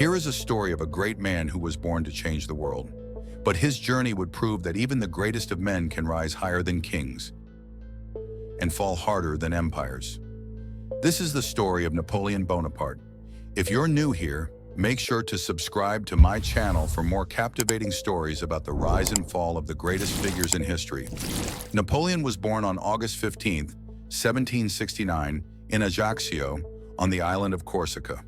Here is a story of a great man who was born to change the world. But his journey would prove that even the greatest of men can rise higher than kings and fall harder than empires. This is the story of Napoleon Bonaparte. If you're new here, make sure to subscribe to my channel for more captivating stories about the rise and fall of the greatest figures in history. Napoleon was born on August 15, 1769, in Ajaccio, on the island of Corsica.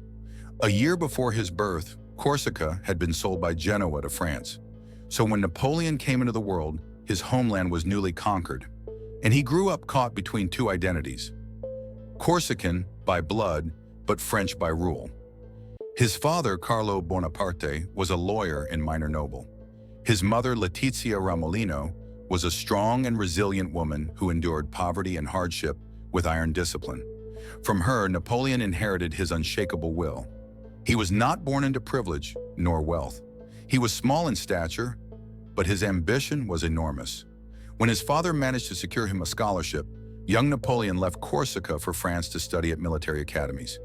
A year before his birth, Corsica had been sold by Genoa to France. So when Napoleon came into the world, his homeland was newly conquered, and he grew up caught between two identities: Corsican by blood, but French by rule. His father, Carlo Bonaparte, was a lawyer and minor noble. His mother, Letizia Ramolino, was a strong and resilient woman who endured poverty and hardship with iron discipline. From her, Napoleon inherited his unshakable will. He was not born into privilege nor wealth. He was small in stature, but his ambition was enormous. When his father managed to secure him a scholarship, young Napoleon left Corsica for France to study at military academies.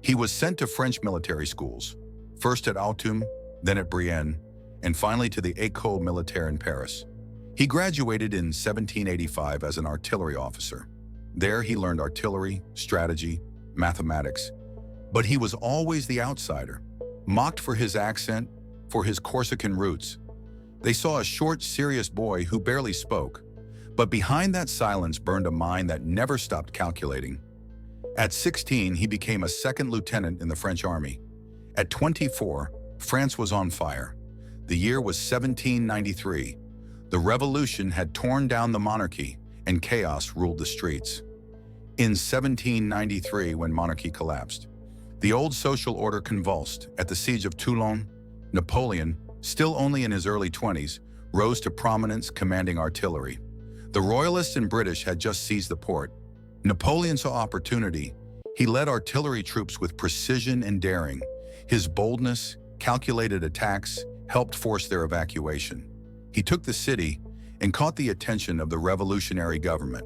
He was sent to French military schools, first at Autun, then at Brienne, and finally to the École Militaire in Paris. He graduated in 1785 as an artillery officer. There he learned artillery, strategy, mathematics. But he was always the outsider, mocked for his accent, for his Corsican roots. They saw a short, serious boy who barely spoke, but behind that silence burned a mind that never stopped calculating. At 16, he became a second lieutenant in the French army. At 24, France was on fire. The year was 1793. The revolution had torn down the monarchy, and chaos ruled the streets. In 1793, when monarchy collapsed, the old social order convulsed. At the siege of Toulon, Napoleon, still only in his early 20s, rose to prominence commanding artillery. The Royalists and British had just seized the port. Napoleon saw opportunity. He led artillery troops with precision and daring. His boldness, calculated attacks, helped force their evacuation. He took the city and caught the attention of the revolutionary government.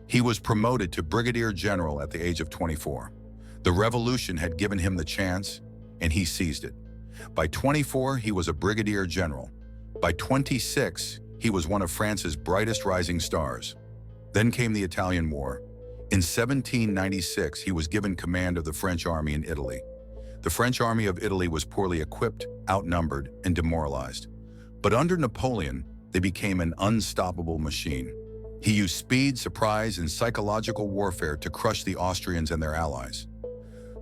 He was promoted to brigadier general at the age of 24. The revolution had given him the chance, and he seized it. By 24, he was a brigadier general. By 26, he was one of France's brightest rising stars. Then came the Italian War. In 1796, he was given command of the French army in Italy. The French army of Italy was poorly equipped, outnumbered, and demoralized. But under Napoleon, they became an unstoppable machine. He used speed, surprise, and psychological warfare to crush the Austrians and their allies.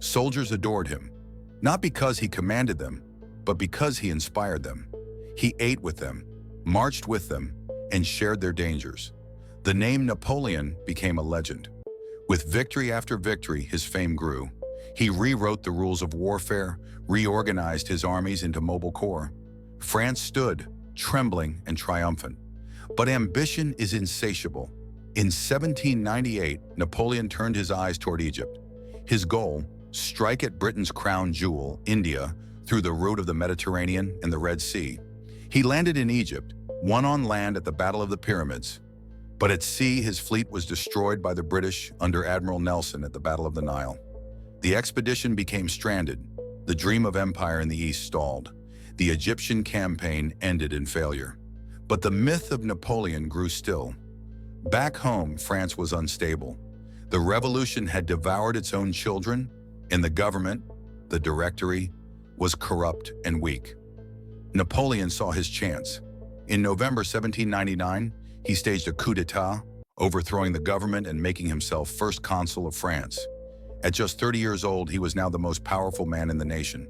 Soldiers adored him, not because he commanded them, but because he inspired them. He ate with them, marched with them, and shared their dangers. The name Napoleon became a legend. With victory after victory, his fame grew. He rewrote the rules of warfare, reorganized his armies into mobile corps. France stood, trembling and triumphant. But ambition is insatiable. In 1798, Napoleon turned his eyes toward Egypt. His goal: strike at Britain's crown jewel, India, through the route of the Mediterranean and the Red Sea. He landed in Egypt, won on land at the Battle of the Pyramids. But at sea, his fleet was destroyed by the British under Admiral Nelson at the Battle of the Nile. The expedition became stranded. The dream of empire in the East stalled. The Egyptian campaign ended in failure. But the myth of Napoleon grew still. Back home, France was unstable. The revolution had devoured its own children, and the government, the Directory, was corrupt and weak. Napoleon saw his chance. In November 1799, he staged a coup d'etat, overthrowing the government and making himself first consul of France. At just 30 years old, he was now the most powerful man in the nation,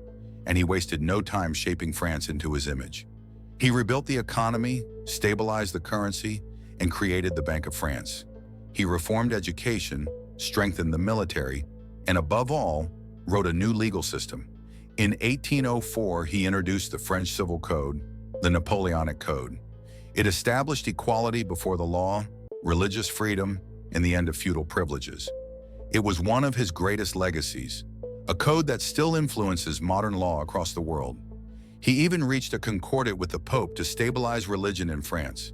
and he wasted no time shaping France into his image. He rebuilt the economy, stabilized the currency, and created the Bank of France. He reformed education, strengthened the military, and above all, wrote a new legal system. In 1804, he introduced the French Civil Code, the Napoleonic Code. It established equality before the law, religious freedom, and the end of feudal privileges. It was one of his greatest legacies, a code that still influences modern law across the world. He even reached a concordat with the Pope to stabilize religion in France.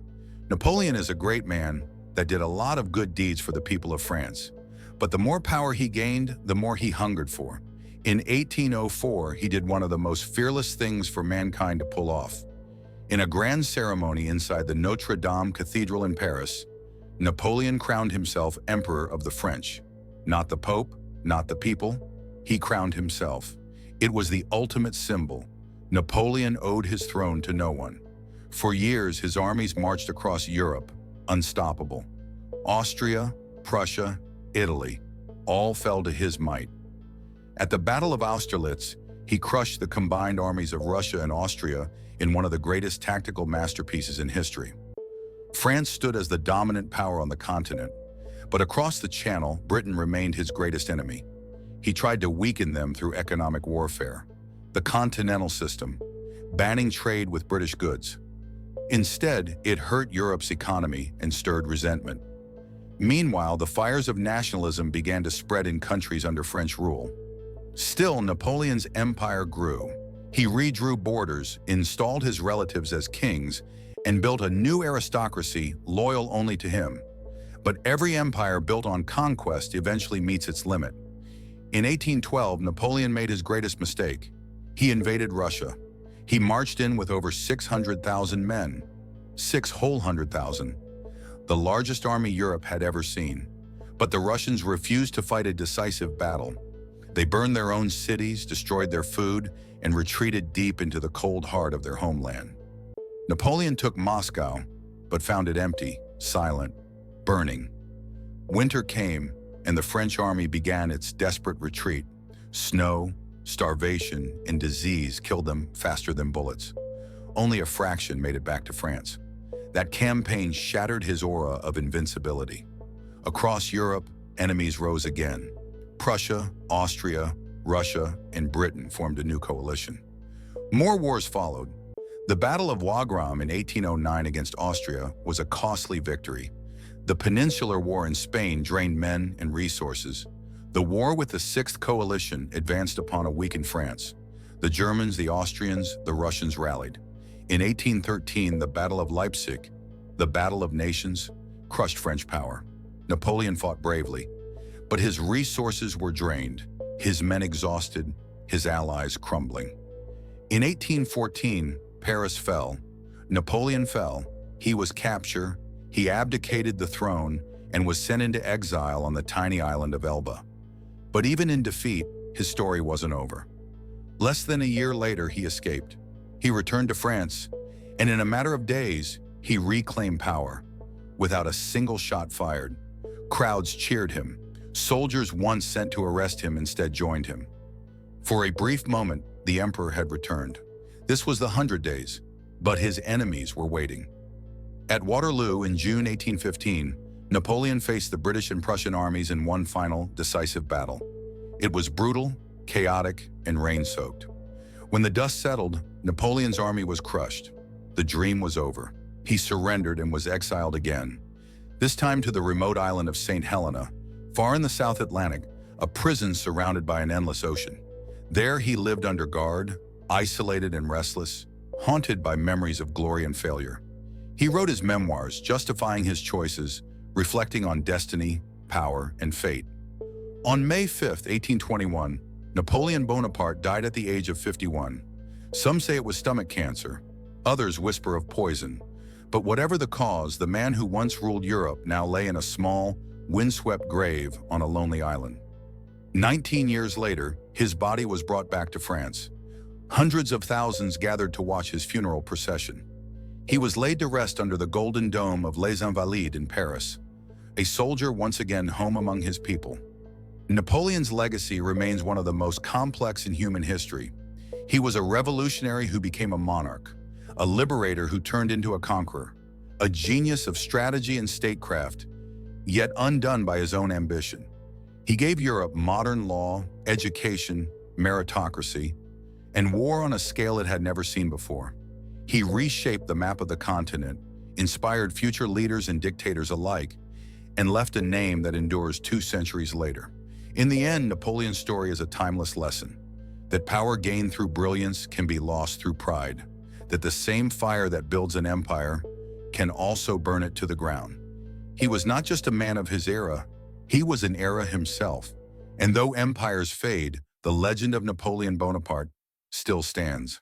Napoleon is a great man that did a lot of good deeds for the people of France. But the more power he gained, the more he hungered for. In 1804, he did one of the most fearless things for mankind to pull off. In a grand ceremony inside the Notre Dame Cathedral in Paris, Napoleon crowned himself Emperor of the French. Not the Pope, not the people, he crowned himself. It was the ultimate symbol. Napoleon owed his throne to no one. For years, his armies marched across Europe, unstoppable. Austria, Prussia, Italy, all fell to his might. At the Battle of Austerlitz, he crushed the combined armies of Russia and Austria in one of the greatest tactical masterpieces in history. France stood as the dominant power on the continent, but across the Channel, Britain remained his greatest enemy. He tried to weaken them through economic warfare, the continental system, banning trade with British goods. Instead, it hurt Europe's economy and stirred resentment. Meanwhile, the fires of nationalism began to spread in countries under French rule. Still, Napoleon's empire grew. He redrew borders, installed his relatives as kings, and built a new aristocracy loyal only to him. But every empire built on conquest eventually meets its limit. In 1812, Napoleon made his greatest mistake. He invaded Russia. He marched in with over 600,000 men. 600,000. The largest army Europe had ever seen. But the Russians refused to fight a decisive battle. They burned their own cities, destroyed their food, and retreated deep into the cold heart of their homeland. Napoleon took Moscow, but found it empty, silent, burning. Winter came, and the French army began its desperate retreat. Snow, starvation, and disease killed them faster than bullets. Only a fraction made it back to France. That campaign shattered his aura of invincibility. Across Europe, enemies rose again. Prussia, Austria, Russia, and Britain formed a new coalition. More wars followed. The Battle of Wagram in 1809 against Austria was a costly victory. The Peninsular War in Spain drained men and resources. The war with the Sixth Coalition advanced upon a weakened France. The Germans, the Austrians, the Russians rallied. In 1813, the Battle of Leipzig, the Battle of Nations, crushed French power. Napoleon fought bravely, but his resources were drained, his men exhausted, his allies crumbling. In 1814, Paris fell. Napoleon fell. He was captured. He abdicated the throne and was sent into exile on the tiny island of Elba. But even in defeat, his story wasn't over. Less than a year later, he escaped. He returned to France, and in a matter of days, he reclaimed power. Without a single shot fired, crowds cheered him. Soldiers once sent to arrest him instead joined him. For a brief moment, the emperor had returned. This was the 100 Days, but his enemies were waiting. At Waterloo in June 1815, Napoleon faced the British and Prussian armies in one final, decisive battle. It was brutal, chaotic, and rain-soaked. When the dust settled, Napoleon's army was crushed. The dream was over. He surrendered and was exiled again, this time to the remote island of Saint Helena, far in the South Atlantic, a prison surrounded by an endless ocean. There he lived under guard, isolated and restless, haunted by memories of glory and failure. He wrote his memoirs, justifying his choices, reflecting on destiny, power, and fate. On May 5, 1821, Napoleon Bonaparte died at the age of 51. Some say it was stomach cancer, others whisper of poison. But whatever the cause, the man who once ruled Europe now lay in a small, windswept grave on a lonely island. 19 years later, his body was brought back to France. Hundreds of thousands gathered to watch his funeral procession. He was laid to rest under the golden dome of Les Invalides in Paris, a soldier once again home among his people. Napoleon's legacy remains one of the most complex in human history. He was a revolutionary who became a monarch, a liberator who turned into a conqueror, a genius of strategy and statecraft, yet undone by his own ambition. He gave Europe modern law, education, meritocracy, and war on a scale it had never seen before. He reshaped the map of the continent, inspired future leaders and dictators alike, and left a name that endures 2 centuries later. In the end, Napoleon's story is a timeless lesson, that power gained through brilliance can be lost through pride, that the same fire that builds an empire can also burn it to the ground. He was not just a man of his era, he was an era himself. And though empires fade, The legend of Napoleon Bonaparte still stands.